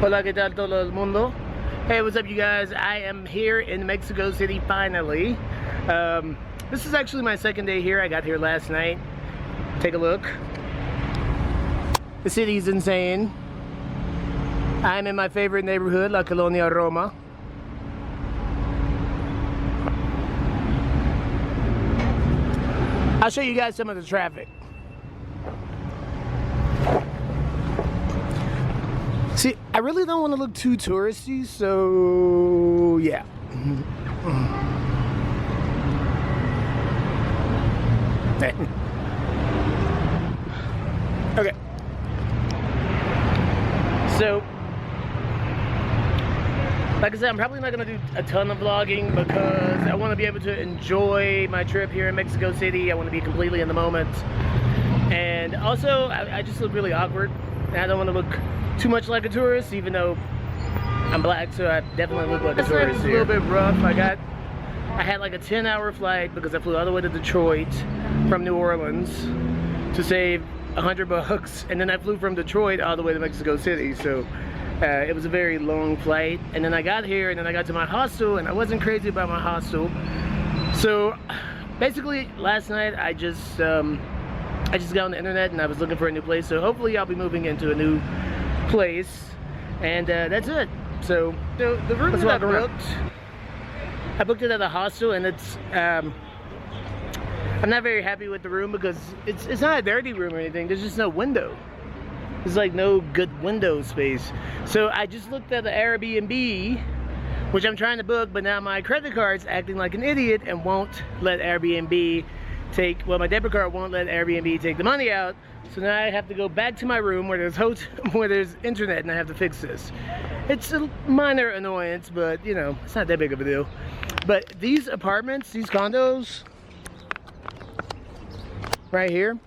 Hola, ¿qué tal todo el mundo? Hey, what's up, you guys? I am here in Mexico City finally. This is actually my second day here. I got here last night. Take a look. The city's insane. I'm in my favorite neighborhood, La Colonia Roma. I'll show you guys some of the traffic. See, I really don't want to look too touristy, so yeah. Okay. So, like I said, I'm probably not going to do a ton of vlogging because I want to be able to enjoy my trip here in Mexico City. I want to be completely in the moment. And also, I just look really awkward. And I don't want to look too much like a tourist, even though I'm black, so I definitely look like a tourist. It's a little bit rough. I had like a 10-hour flight because I flew all the way to Detroit from New Orleans to save $100, and then I flew from Detroit all the way to Mexico City. So it was a very long flight, and then I got here, and then I got to my hostel, and I wasn't crazy about my hostel. So basically, last night I just got on the internet and I was looking for a new place. So hopefully I'll be moving into a new place, and that's it. So the room that I booked it at a hostel, and it's I'm not very happy with the room because it's not a dirty room or anything. There's just no window. There's like no good window space. So I just looked at the Airbnb, which I'm trying to book, but now my credit card's acting like an idiot and won't let Airbnb take, well, my debit card won't let Airbnb take the money out. So now I have to go back to my room where there's internet, and I have to fix this. It's a minor annoyance, but you know, it's not that big of a deal. But these apartments, these condos right here,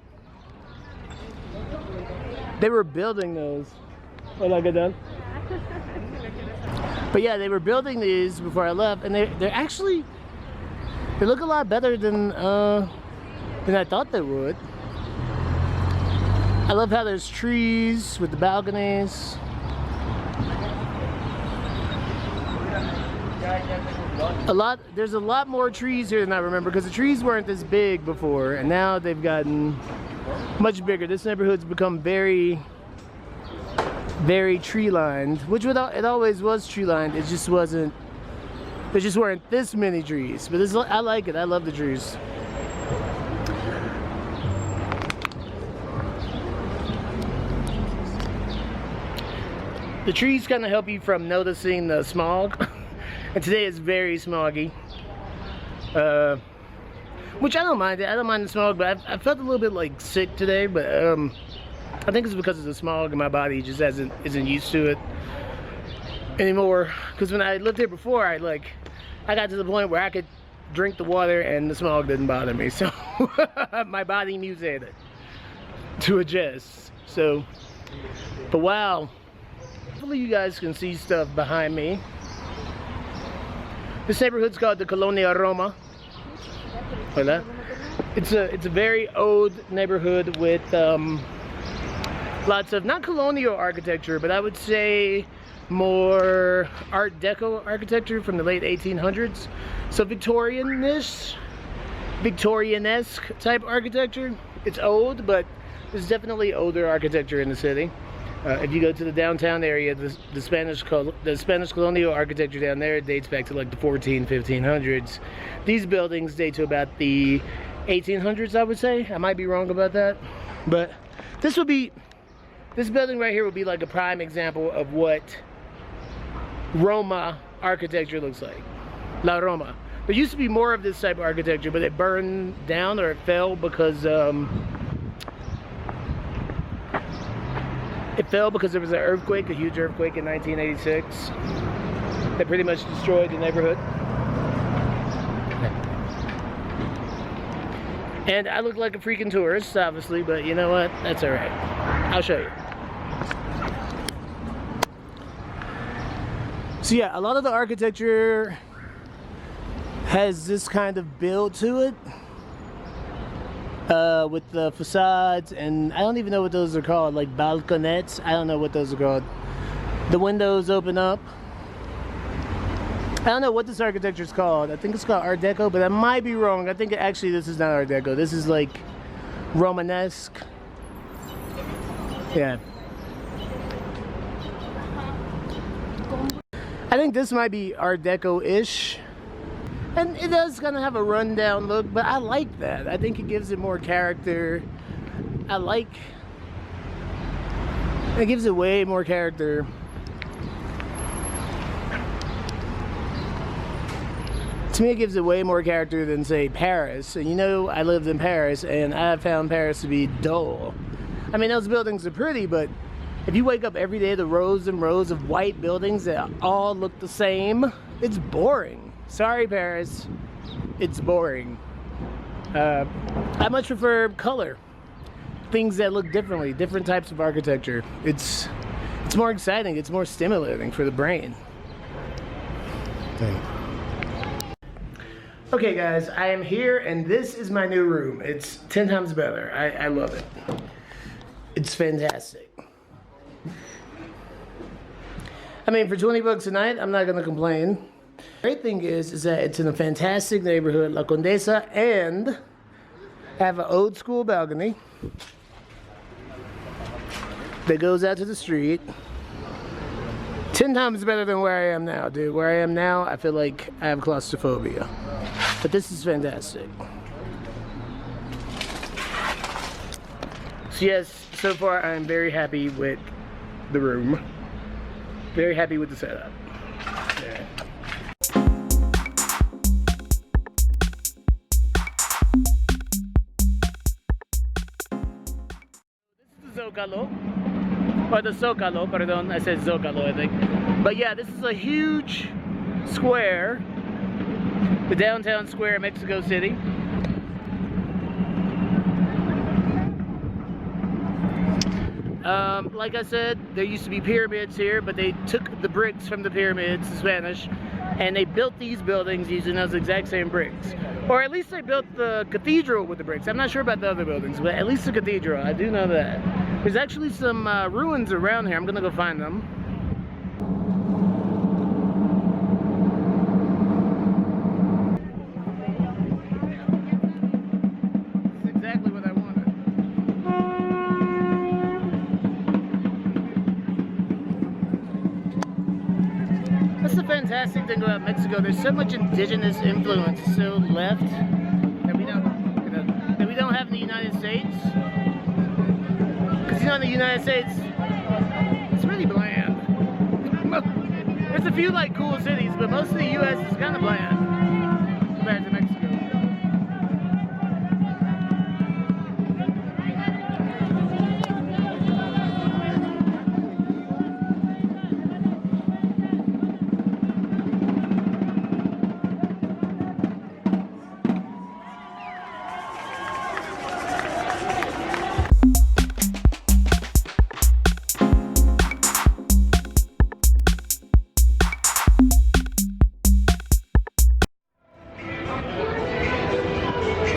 they were building those. Hola, ¿qué tal? But yeah, they were building these before I left, and they're actually, they look a lot better than I thought they would. I love how there's trees with the balconies. There's a lot more trees here than I remember, because the trees weren't this big before, and now they've gotten much bigger. This neighborhood's become very, very tree lined, which it always was tree lined. It just wasn't, there just weren't this many trees. But I like it. I love the trees. The trees kind of help you from noticing the smog. And today is very smoggy. Which I don't mind. I don't mind the smog, but I felt a little bit like sick today. But I think it's because of the smog, and my body just isn't used to it anymore. Because when I lived here before, I got to the point where I could drink the water and the smog didn't bother me. So my body mutated to adjust. So, but wow. Hopefully you guys can see stuff behind me. This neighborhood's called the Colonia Roma. Hola. It's a very old neighborhood with lots of, not colonial architecture, but I would say more Art Deco architecture from the late 1800s. So Victorian-esque type architecture. It's old, but there's definitely older architecture in the city. If you go to the downtown area, the Spanish colonial architecture down there dates back to like the 1500s. These buildings date to about the 1800s, I would say. I might be wrong about that, but this building right here would be like a prime example of what Roma architecture looks like. La Roma. There used to be more of this type of architecture, but it burned down, or it fell because there was an earthquake, a huge earthquake in 1986 that pretty much destroyed the neighborhood. And I look like a freaking tourist, obviously, but you know what? That's alright. I'll show you. So yeah, a lot of the architecture has this kind of build to it. With the facades, and I don't even know what those are called, like balconettes. I don't know what those are called. The windows open up. I don't know what this architecture is called. I think it's called Art Deco, but I might be wrong. I think actually this is not Art Deco. This is like Romanesque. Yeah. I think this might be Art Deco-ish. And it does kind of have a rundown look, but I like that. I think it gives it more character. It gives it way more character. To me, it gives it way more character than, say, Paris. And you know, I lived in Paris, and I found Paris to be dull. I mean, those buildings are pretty, but if you wake up every day to rows and rows of white buildings that all look the same, it's boring. Sorry, Paris. It's boring. I much prefer color. Things that look differently, different types of architecture. It's more exciting, it's more stimulating for the brain. Okay guys, I am here and this is my new room. It's 10 times better. I love it. It's fantastic. I mean, for 20 bucks a night, I'm not gonna complain. The great thing is that it's in a fantastic neighborhood, La Condesa, and I have an old school balcony that goes out to the street. 10 times better than where I am now, dude. Where I am now, I feel like I have claustrophobia. But this is fantastic. So yes, so far I'm very happy with the room. Very happy with the setup. Yeah. This is the Zocalo. Or the Zocalo, pardon, I said Zocalo, I think. But yeah, this is a huge square, the downtown square of Mexico City. Like I said, there used to be pyramids here, but they took the bricks from the pyramids, the Spanish, and they built these buildings using those exact same bricks. Or at least they built the cathedral with the bricks. I'm not sure about the other buildings, but at least the cathedral, I do know that. There's actually some ruins around here. I'm gonna go find them. This is exactly what I wanted. That's the fantastic thing about Mexico. There's so much indigenous influence still left that we don't have in the United States. Because you know, in the United States, it's really bland. There's a few like cool cities, but most of the U.S. is kind of bland compared to Mexico.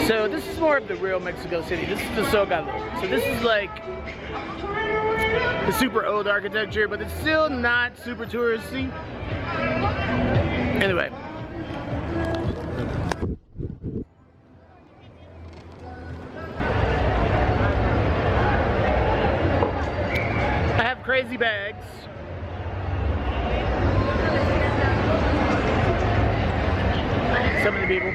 So this is more of the real Mexico City. This is the Zocalo. So this is like the super old architecture, but it's still not super touristy. Anyway. I have crazy bags. So many people.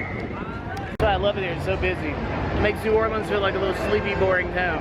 I love it here, it's so busy. It makes New Orleans feel like a little sleepy, boring town.